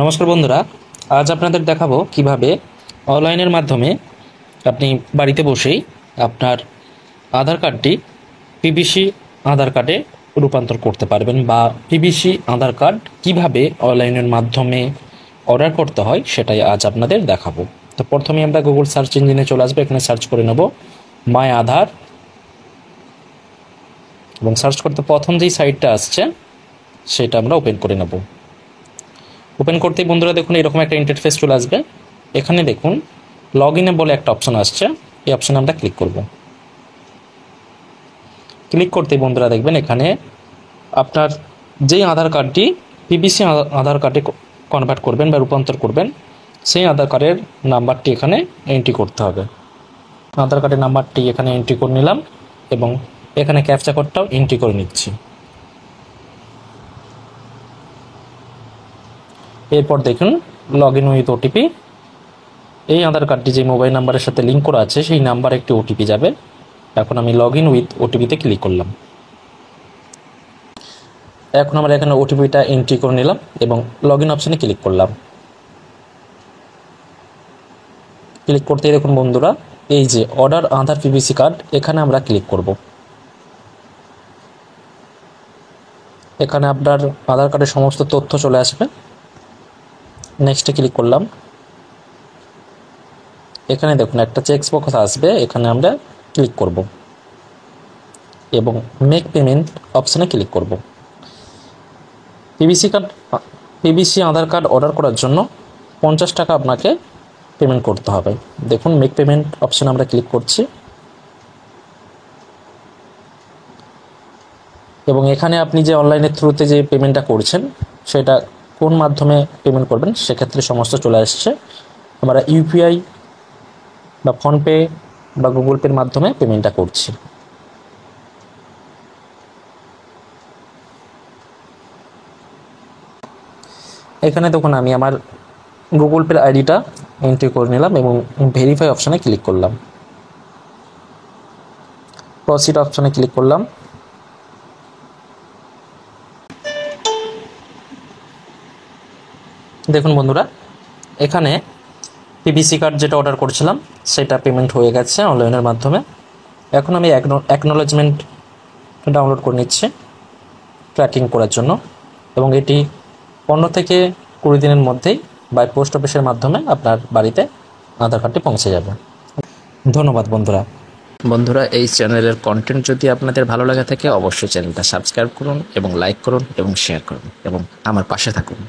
নমস্কার বন্ধুরা, আজ আপনাদের দেখাবো কিভাবে অনলাইনের মাধ্যমে আপনি বাড়িতে বসেই আপনার আধার কার্ডটি পিভিসি আধার কার্ডে রূপান্তর করতে পারবেন, বা পিভিসি আধার কার্ড কিভাবে অনলাইনের মাধ্যমে অর্ডার করতে হয় সেটাই আজ আপনাদের দেখাবো। তো প্রথমে আমরা গুগল সার্চ ইঞ্জিনে চলে আসবো, এখানে সার্চ করে নেব মাই আধার, এবং সার্চ করতে প্রথম যেই সাইটটা আসছে সেটা আমরা ওপেন করে নেব। ওপেন করতেই বন্ধুরা দেখুন এরকম একটা ইন্টারফেস চলে আসবে। এখানে দেখুন লগ ইনে বলে একটা অপশন আসছে, এই অপশনে আমরা ক্লিক করব। ক্লিক করতেই বন্ধুরা দেখবেন এখানে আপনার যেই আধার কার্ডটি পিভিসি আধার কার্ডে কনভার্ট করবেন বা রূপান্তর করবেন, সেই আধার কার্ডের নাম্বারটি এখানে এন্ট্রি করতে হবে। আধার কার্ডের নাম্বারটি এখানে এন্ট্রি করে নিলাম এবং এখানে ক্যাপচা কোডটাও এন্ট্রি করে নিচ্ছি। এরপর দেখুন লগ ইন উইথ ওটিপি। এই আধার কার্ডটি যে মোবাইল নাম্বারের সাথে লিঙ্ক করা আছে সেই নাম্বারে একটি ওটিপি যাবে। এখন আমি লগ ইন উইথ ওটিপিতে ক্লিক করলাম। এখন আমরা এখানে ওটিপিটা এন্ট্রি করে নিলাম এবং লগ ইন অপশানে ক্লিক করলাম। ক্লিক করতেই দেখুন বন্ধুরা এই যে অর্ডার আধার পিভিসি কার্ড, এখানে আমরা ক্লিক করব। এখানে আপনার আধার কার্ডের সমস্ত তথ্য চলে আসবে। নেক্সটে ক্লিক করলাম। এখানে দেখুন একটা চেক বক্স আসবে, এখানে আমরা ক্লিক করব এবং মেক পেমেন্ট অপশানে ক্লিক করব। পিভিসি আধার কার্ড অর্ডার করার জন্য 50 টাকা আপনাকে পেমেন্ট করতে হবে। দেখুন মেক পেমেন্ট অপশানে আমরা ক্লিক করছি এবং এখানে আপনি যে অনলাইনের থ্রুতে যে পেমেন্টটা করছেন সেটা কোন মাধ্যমে পেমেন্ট করবেন সেক্ষেত্রে সমস্ত চলে আসছে। আমরা ইউপিআই বা ফোনপে বা গুগল পের মাধ্যমে পেমেন্টটা করছি। এখানে দেখুন আমি আমার গুগল পের আইডিটা এন্ট্রি করে নিলাম এবং ভেরিফাই অপশানে ক্লিক করলাম। প্রসিড অপশানে ক্লিক করলাম। দেখুন বন্ধুরা এখানে পিভিসি কার্ড যেটা অর্ডার করেছিলাম সেটা পেমেন্ট হয়ে গেছে অনলাইনের মাধ্যমে। এখন আমি অ্যাকনোলেজমেন্ট ডাউনলোড করে নিচ্ছি ট্র্যাকিং করার জন্য, এবং এটি 15 থেকে 20 দিনের মধ্যেই বাই পোস্ট অফিসের মাধ্যমে আপনার বাড়িতে আধার কার্ডটি পৌঁছে যাবে। ধন্যবাদ বন্ধুরা। বন্ধুরা, এই চ্যানেলের কন্টেন্ট যদি আপনাদের ভালো লাগে থাকে অবশ্যই চ্যানেলটা সাবস্ক্রাইব করুন এবং লাইক করুন এবং শেয়ার করুন এবং আমার পাশে থাকুন।